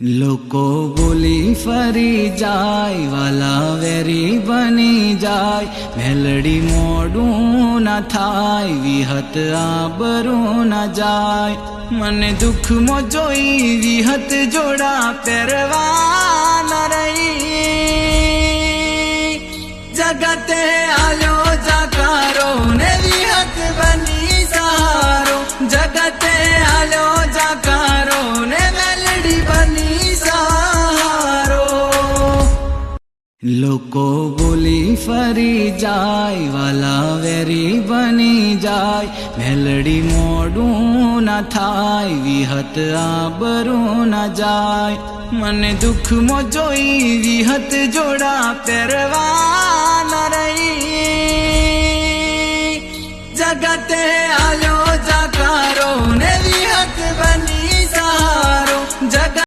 લોકો બોલી ફરી જાય, વાલા વેરી બની જાય, મેલડી મોડું ના થાય, વિહત આબરૂ ના જાય. મને દુઃખમાં જોઈ વિહત જોડા પહેરવા ન રહી. જગતે આલ્યો જાકારો ને વિહત બની સહારો. જગતે આલ્યો જાકારો ને મેલડી બની સહારો. લોકો બોલી ફરી જાય, વાલા વેરી બની જાય, મેલડી મોડું ના થાય, વિહત આબરૂ ના જાય. મને દુઃખમાં જોઈ વિહત જોડા પહેરવા ન રહી. જગતે આલ્યો જાકારો ને